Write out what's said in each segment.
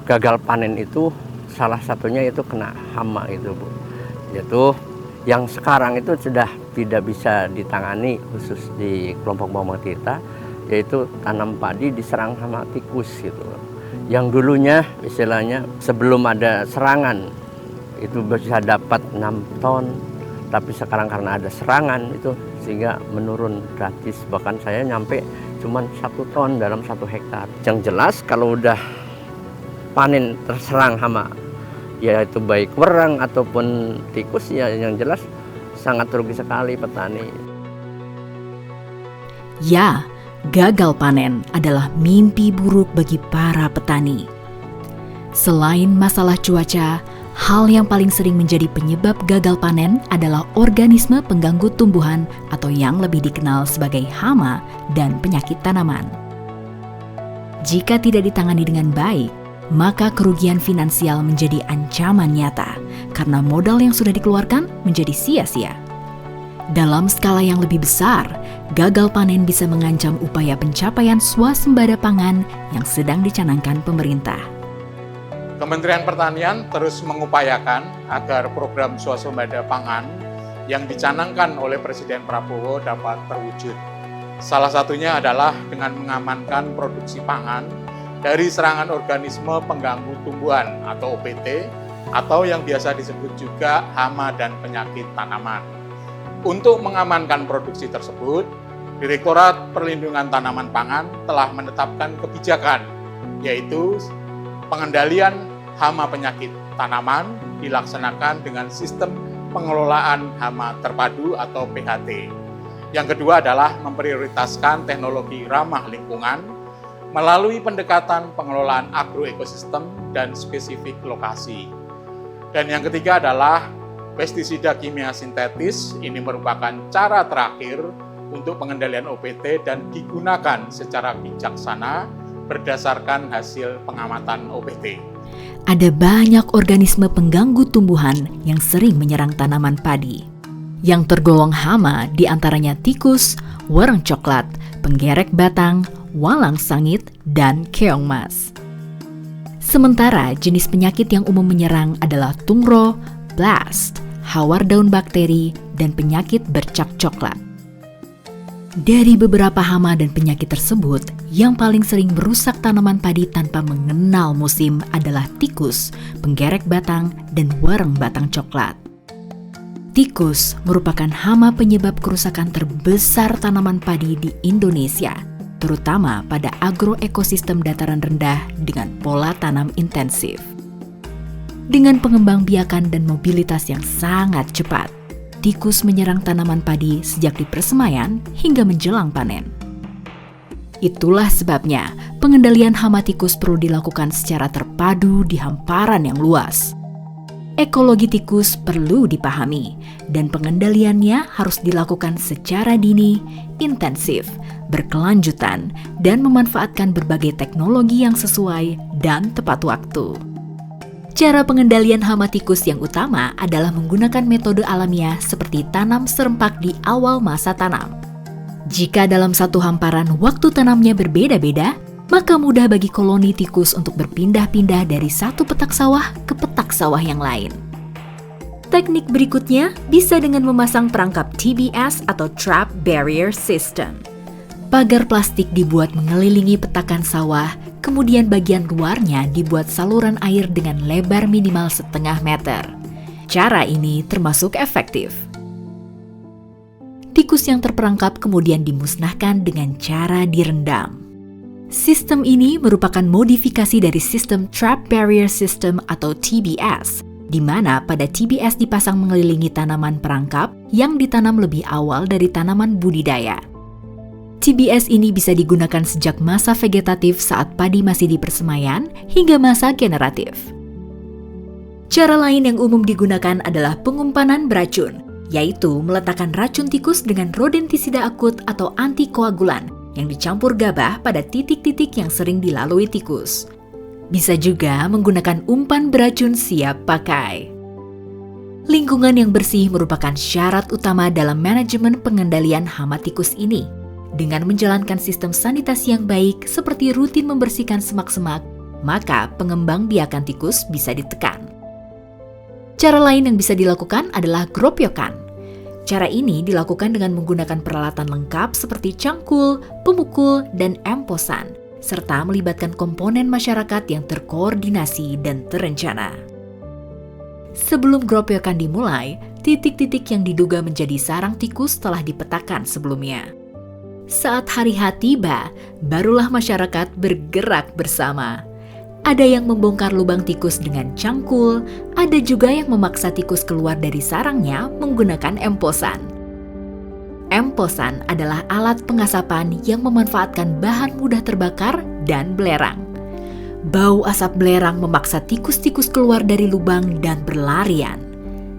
gagal panen itu salah satunya itu kena hama itu, Bu. Yaitu yang sekarang itu sudah tidak bisa ditangani khusus di kelompok Bawang kita, yaitu tanam padi diserang hama tikus gitu. Yang dulunya istilahnya sebelum ada serangan itu bisa dapat 6 ton, tapi sekarang karena ada serangan itu sehingga menurun gratis, bahkan saya nyampe cuman 1 ton dalam 1 hektar. Yang jelas kalau udah panen terserang hama, yaitu baik werang ataupun tikus, ya yang jelas sangat rugi sekali petani. Ya, gagal panen adalah mimpi buruk bagi para petani. Selain masalah cuaca, hal yang paling sering menjadi penyebab gagal panen adalah organisme pengganggu tumbuhan atau yang lebih dikenal sebagai hama dan penyakit tanaman. Jika tidak ditangani dengan baik, maka kerugian finansial menjadi ancaman nyata karena modal yang sudah dikeluarkan menjadi sia-sia. Dalam skala yang lebih besar, gagal panen bisa mengancam upaya pencapaian swasembada pangan yang sedang dicanangkan pemerintah. Kementerian Pertanian terus mengupayakan agar program swasembada pangan yang dicanangkan oleh Presiden Prabowo dapat terwujud. Salah satunya adalah dengan mengamankan produksi pangan dari serangan organisme pengganggu tumbuhan atau OPT, atau yang biasa disebut juga hama dan penyakit tanaman. Untuk mengamankan produksi tersebut, Direktorat Perlindungan Tanaman Pangan telah menetapkan kebijakan, yaitu pengendalian hama penyakit tanaman dilaksanakan dengan sistem pengelolaan hama terpadu atau PHT. Yang kedua adalah memprioritaskan teknologi ramah lingkungan melalui pendekatan pengelolaan agroekosistem dan spesifik lokasi. Dan yang ketiga adalah pestisida kimia sintetis. Ini merupakan cara terakhir untuk pengendalian OPT dan digunakan secara bijaksana berdasarkan hasil pengamatan OPT. Ada banyak organisme pengganggu tumbuhan yang sering menyerang tanaman padi. Yang tergolong hama diantaranya tikus, wereng coklat, penggerek batang, walang sangit, dan keong mas. Sementara jenis penyakit yang umum menyerang adalah tungro, blast, hawar daun bakteri, dan penyakit bercak coklat. Dari beberapa hama dan penyakit tersebut, yang paling sering merusak tanaman padi tanpa mengenal musim adalah tikus, penggerek batang, dan wereng batang coklat. Tikus merupakan hama penyebab kerusakan terbesar tanaman padi di Indonesia, terutama pada agroekosistem dataran rendah dengan pola tanam intensif. Dengan pengembangbiakan dan mobilitas yang sangat cepat, tikus menyerang tanaman padi sejak di persemaian hingga menjelang panen. Itulah sebabnya pengendalian hama tikus perlu dilakukan secara terpadu di hamparan yang luas. Ekologi tikus perlu dipahami, dan pengendaliannya harus dilakukan secara dini, intensif, berkelanjutan, dan memanfaatkan berbagai teknologi yang sesuai dan tepat waktu. Cara pengendalian hama tikus yang utama adalah menggunakan metode alamiah seperti tanam serempak di awal masa tanam. Jika dalam satu hamparan waktu tanamnya berbeda-beda, maka mudah bagi koloni tikus untuk berpindah-pindah dari satu petak sawah ke petak sawah yang lain. Teknik berikutnya bisa dengan memasang perangkap TBS atau Trap Barrier System. Pagar plastik dibuat mengelilingi petakan sawah, kemudian bagian luarnya dibuat saluran air dengan lebar minimal 0,5 meter. Cara ini termasuk efektif. Tikus yang terperangkap kemudian dimusnahkan dengan cara direndam. Sistem ini merupakan modifikasi dari sistem Trap Barrier System atau TBS, di mana pada TBS dipasang mengelilingi tanaman perangkap yang ditanam lebih awal dari tanaman budidaya. TBS ini bisa digunakan sejak masa vegetatif saat padi masih di persemaian hingga masa generatif. Cara lain yang umum digunakan adalah pengumpanan beracun, yaitu meletakkan racun tikus dengan rodentisida akut atau antikoagulan yang dicampur gabah pada titik-titik yang sering dilalui tikus. Bisa juga menggunakan umpan beracun siap pakai. Lingkungan yang bersih merupakan syarat utama dalam manajemen pengendalian hama tikus ini. Dengan menjalankan sistem sanitasi yang baik seperti rutin membersihkan semak-semak, maka pengembang biakan tikus bisa ditekan. Cara lain yang bisa dilakukan adalah gropyokan. Cara ini dilakukan dengan menggunakan peralatan lengkap seperti cangkul, pemukul, dan emposan, serta melibatkan komponen masyarakat yang terkoordinasi dan terencana. Sebelum gropyokan dimulai, titik-titik yang diduga menjadi sarang tikus telah dipetakan sebelumnya. Saat hari H tiba, barulah masyarakat bergerak bersama. Ada yang membongkar lubang tikus dengan cangkul, ada juga yang memaksa tikus keluar dari sarangnya menggunakan emposan. Emposan adalah alat pengasapan yang memanfaatkan bahan mudah terbakar dan belerang. Bau asap belerang memaksa tikus-tikus keluar dari lubang dan berlarian.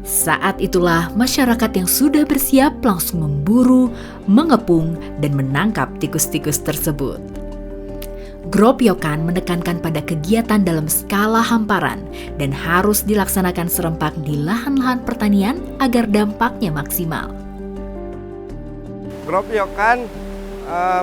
Saat itulah masyarakat yang sudah bersiap langsung memburu, mengepung, dan menangkap tikus-tikus tersebut. Gropyokan menekankan pada kegiatan dalam skala hamparan dan harus dilaksanakan serempak di lahan-lahan pertanian agar dampaknya maksimal. Gropyokan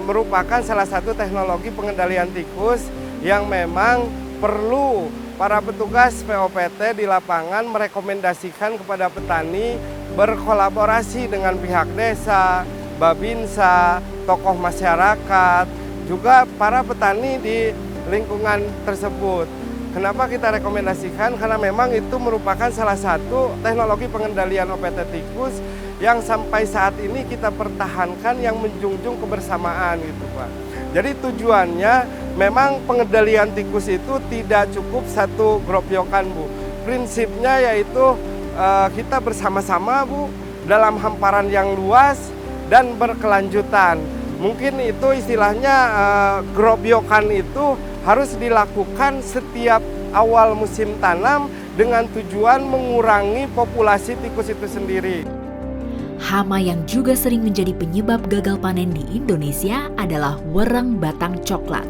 merupakan salah satu teknologi pengendalian tikus yang memang perlu para petugas POPT di lapangan merekomendasikan kepada petani berkolaborasi dengan pihak desa, Babinsa, tokoh masyarakat, juga para petani di lingkungan tersebut. Kenapa kita rekomendasikan? Karena memang itu merupakan salah satu teknologi pengendalian OPT tikus yang sampai saat ini kita pertahankan yang menjunjung kebersamaan gitu Pak. Jadi tujuannya memang pengendalian tikus itu tidak cukup satu gropyokan Bu. Prinsipnya yaitu kita bersama-sama Bu dalam hamparan yang luas dan berkelanjutan. Mungkin itu istilahnya gropyokan itu harus dilakukan setiap awal musim tanam dengan tujuan mengurangi populasi tikus itu sendiri. Hama yang juga sering menjadi penyebab gagal panen di Indonesia adalah wereng batang coklat.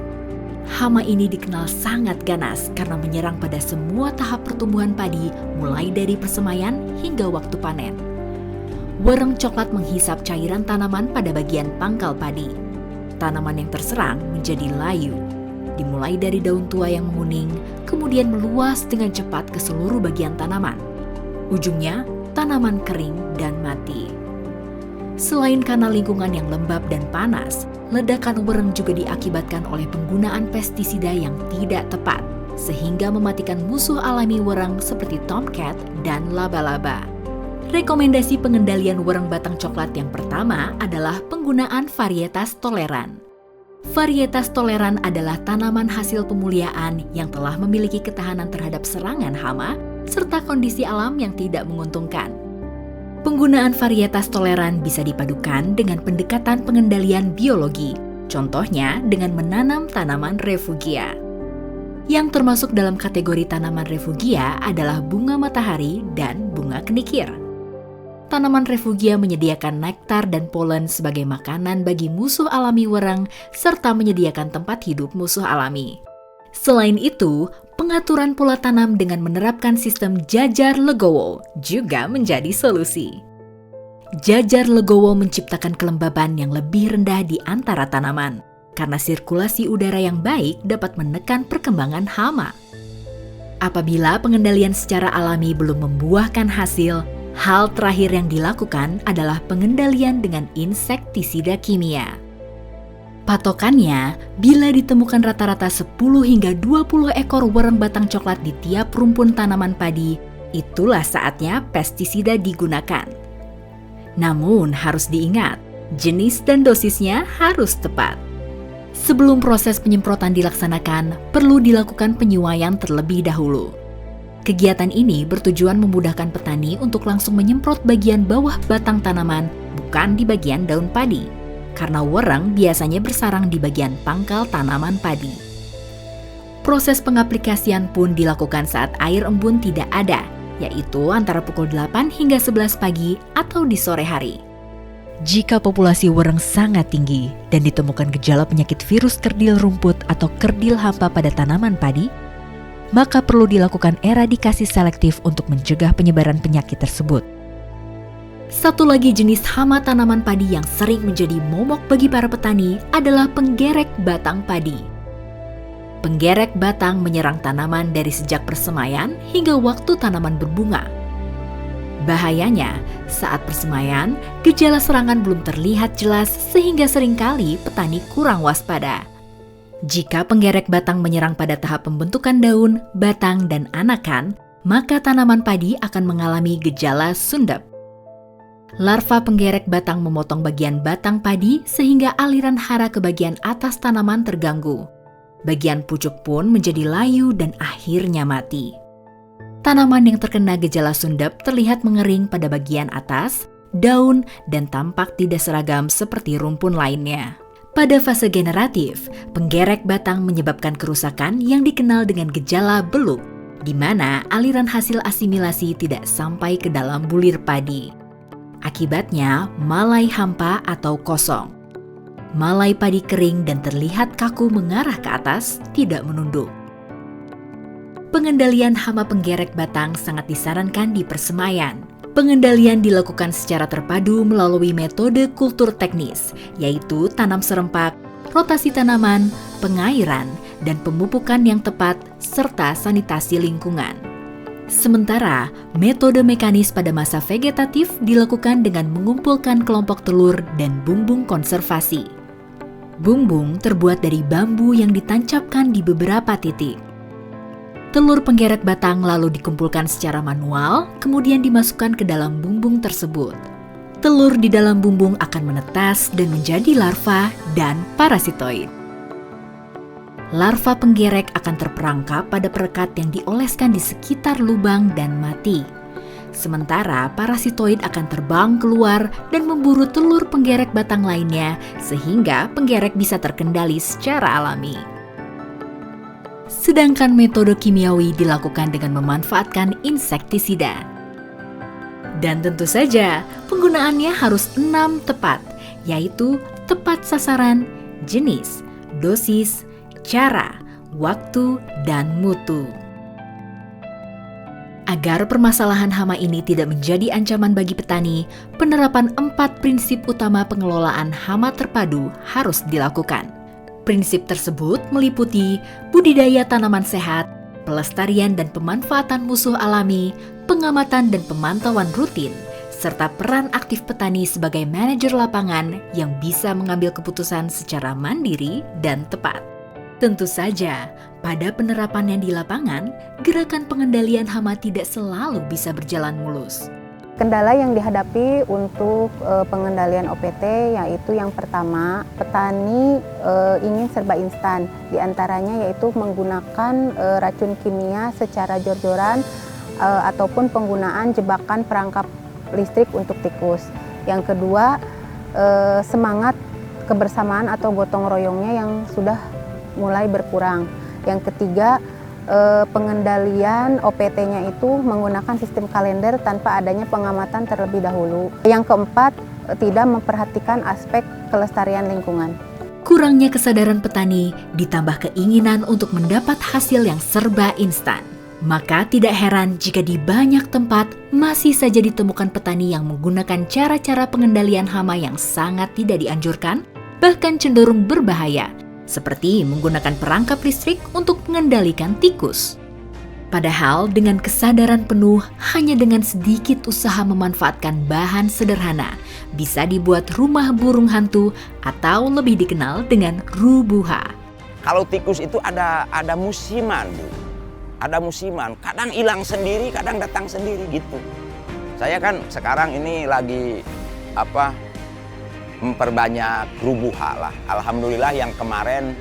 Hama ini dikenal sangat ganas karena menyerang pada semua tahap pertumbuhan padi mulai dari persemaian hingga waktu panen. Wereng coklat menghisap cairan tanaman pada bagian pangkal padi. Tanaman yang terserang menjadi layu. Dimulai dari daun tua yang menguning, kemudian meluas dengan cepat ke seluruh bagian tanaman. Ujungnya, tanaman kering dan mati. Selain karena lingkungan yang lembab dan panas, ledakan wereng juga diakibatkan oleh penggunaan pestisida yang tidak tepat, sehingga mematikan musuh alami wereng seperti tomcat dan laba-laba. Rekomendasi pengendalian wereng batang coklat yang pertama adalah penggunaan varietas toleran. Varietas toleran adalah tanaman hasil pemuliaan yang telah memiliki ketahanan terhadap serangan hama serta kondisi alam yang tidak menguntungkan. Penggunaan varietas toleran bisa dipadukan dengan pendekatan pengendalian biologi, contohnya dengan menanam tanaman refugia. Yang termasuk dalam kategori tanaman refugia adalah bunga matahari dan bunga kenikir. Tanaman refugia menyediakan nektar dan polen sebagai makanan bagi musuh alami wereng serta menyediakan tempat hidup musuh alami. Selain itu, pengaturan pola tanam dengan menerapkan sistem jajar legowo juga menjadi solusi. Jajar legowo menciptakan kelembaban yang lebih rendah di antara tanaman, karena sirkulasi udara yang baik dapat menekan perkembangan hama. Apabila pengendalian secara alami belum membuahkan hasil, hal terakhir yang dilakukan adalah pengendalian dengan insektisida kimia. Patokannya, bila ditemukan rata-rata 10 hingga 20 ekor wereng batang coklat di tiap rumpun tanaman padi, itulah saatnya pestisida digunakan. Namun harus diingat, jenis dan dosisnya harus tepat. Sebelum proses penyemprotan dilaksanakan, perlu dilakukan penyuaian terlebih dahulu. Kegiatan ini bertujuan memudahkan petani untuk langsung menyemprot bagian bawah batang tanaman, bukan di bagian daun padi. Karena wereng biasanya bersarang di bagian pangkal tanaman padi. Proses pengaplikasian pun dilakukan saat air embun tidak ada, yaitu antara pukul 8 hingga 11 pagi atau di sore hari. Jika populasi wereng sangat tinggi dan ditemukan gejala penyakit virus kerdil rumput atau kerdil hampa pada tanaman padi, maka perlu dilakukan eradikasi selektif untuk mencegah penyebaran penyakit tersebut. Satu lagi jenis hama tanaman padi yang sering menjadi momok bagi para petani adalah penggerek batang padi. Penggerek batang menyerang tanaman dari sejak persemaian hingga waktu tanaman berbunga. Bahayanya, saat persemaian, gejala serangan belum terlihat jelas sehingga seringkali petani kurang waspada. Jika penggerek batang menyerang pada tahap pembentukan daun, batang, dan anakan, maka tanaman padi akan mengalami gejala sundep. Larva penggerek batang memotong bagian batang padi sehingga aliran hara ke bagian atas tanaman terganggu. Bagian pucuk pun menjadi layu dan akhirnya mati. Tanaman yang terkena gejala sundep terlihat mengering pada bagian atas, daun, dan tampak tidak seragam seperti rumpun lainnya. Pada fase generatif, penggerek batang menyebabkan kerusakan yang dikenal dengan gejala beluk, di mana aliran hasil asimilasi tidak sampai ke dalam bulir padi. Akibatnya, malai hampa atau kosong. Malai padi kering dan terlihat kaku mengarah ke atas, tidak menunduk. Pengendalian hama penggerek batang sangat disarankan di persemaian. Pengendalian dilakukan secara terpadu melalui metode kultur teknis, yaitu tanam serempak, rotasi tanaman, pengairan, dan pemupukan yang tepat, serta sanitasi lingkungan. Sementara, metode mekanis pada masa vegetatif dilakukan dengan mengumpulkan kelompok telur dan bumbung konservasi. Bumbung terbuat dari bambu yang ditancapkan di beberapa titik. Telur penggerek batang lalu dikumpulkan secara manual, kemudian dimasukkan ke dalam bumbung tersebut. Telur di dalam bumbung akan menetas dan menjadi larva dan parasitoid. Larva penggerek akan terperangkap pada perekat yang dioleskan di sekitar lubang dan mati. Sementara parasitoid akan terbang keluar dan memburu telur penggerek batang lainnya sehingga penggerek bisa terkendali secara alami. Sedangkan metode kimiawi dilakukan dengan memanfaatkan insektisida. Dan tentu saja, penggunaannya harus 6 tepat, yaitu tepat sasaran, jenis, dosis, cara, waktu, dan mutu. Agar permasalahan hama ini tidak menjadi ancaman bagi petani, penerapan 4 prinsip utama pengelolaan hama terpadu harus dilakukan. Prinsip tersebut meliputi budidaya tanaman sehat, pelestarian dan pemanfaatan musuh alami, pengamatan dan pemantauan rutin, serta peran aktif petani sebagai manajer lapangan yang bisa mengambil keputusan secara mandiri dan tepat. Tentu saja, pada penerapannya di lapangan, gerakan pengendalian hama tidak selalu bisa berjalan mulus. Kendala yang dihadapi untuk pengendalian OPT yaitu yang pertama, petani ingin serba instan, diantaranya yaitu menggunakan racun kimia secara jor-joran ataupun penggunaan jebakan perangkap listrik untuk tikus. Yang kedua, semangat kebersamaan atau gotong royongnya yang sudah mulai berkurang. Yang ketiga, pengendalian OPT-nya itu menggunakan sistem kalender tanpa adanya pengamatan terlebih dahulu. Yang keempat, tidak memperhatikan aspek kelestarian lingkungan. Kurangnya kesadaran petani ditambah keinginan untuk mendapat hasil yang serba instan. Maka tidak heran jika di banyak tempat masih saja ditemukan petani yang menggunakan cara-cara pengendalian hama yang sangat tidak dianjurkan, bahkan cenderung berbahaya, seperti menggunakan perangkap listrik untuk mengendalikan tikus. Padahal dengan kesadaran penuh, hanya dengan sedikit usaha memanfaatkan bahan sederhana, bisa dibuat rumah burung hantu atau lebih dikenal dengan rubuha. Kalau tikus itu ada musiman, Bu. Ada musiman, kadang hilang sendiri, kadang datang sendiri gitu. Saya kan sekarang ini lagi memperbanyak rubuha lah. Alhamdulillah yang kemarin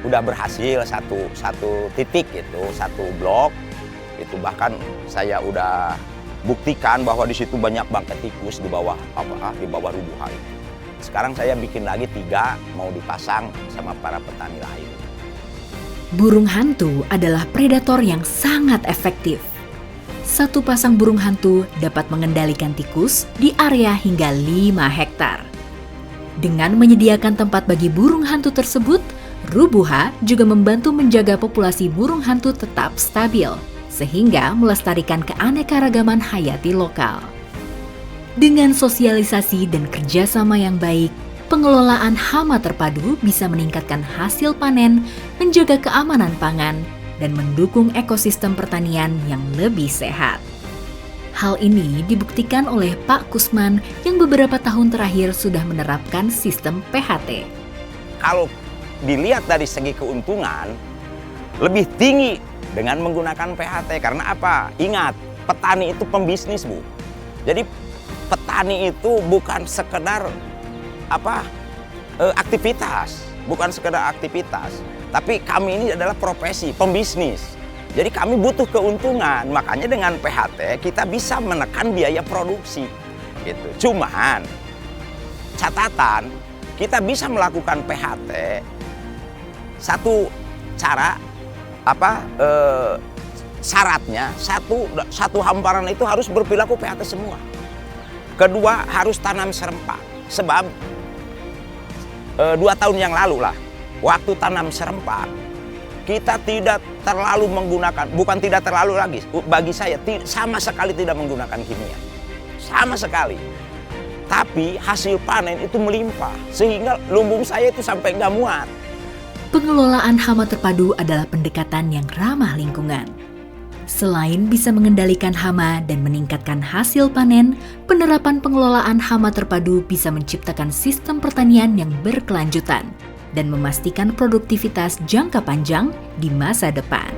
udah berhasil satu titik itu, satu blok itu, bahkan saya udah buktikan bahwa di situ banyak banget tikus di bawah rubuha itu. Sekarang saya bikin lagi 3 mau dipasang sama para petani lain. Burung hantu adalah predator yang sangat efektif. Satu pasang burung hantu dapat mengendalikan tikus di area hingga 5 hektar. Dengan menyediakan tempat bagi burung hantu tersebut, rubuha juga membantu menjaga populasi burung hantu tetap stabil, sehingga melestarikan keanekaragaman hayati lokal. Dengan sosialisasi dan kerjasama yang baik, pengelolaan hama terpadu bisa meningkatkan hasil panen, menjaga keamanan pangan, dan mendukung ekosistem pertanian yang lebih sehat. Hal ini dibuktikan oleh Pak Kusman yang beberapa tahun terakhir sudah menerapkan sistem PHT. Kalau dilihat dari segi keuntungan, lebih tinggi dengan menggunakan PHT. Karena apa? Ingat, petani itu pembisnis, Bu. Jadi petani itu bukan sekedar aktivitas, bukan sekedar aktivitas, tapi kami ini adalah profesi, pembisnis. Jadi kami butuh keuntungan, makanya dengan PHT kita bisa menekan biaya produksi. Gitu. Cuman catatan, kita bisa melakukan PHT satu cara syaratnya satu hamparan itu harus berperilaku PHT semua. Kedua, harus tanam serempak. Sebab 2 tahun yang lalu lah, waktu tanam serempak, kita tidak terlalu menggunakan, bukan tidak terlalu lagi, bagi saya sama sekali tidak menggunakan kimia. Sama sekali. Tapi hasil panen itu melimpah, sehingga lumbung saya itu sampai nggak muat. Pengelolaan hama terpadu adalah pendekatan yang ramah lingkungan. Selain bisa mengendalikan hama dan meningkatkan hasil panen, penerapan pengelolaan hama terpadu bisa menciptakan sistem pertanian yang berkelanjutan dan memastikan produktivitas jangka panjang di masa depan.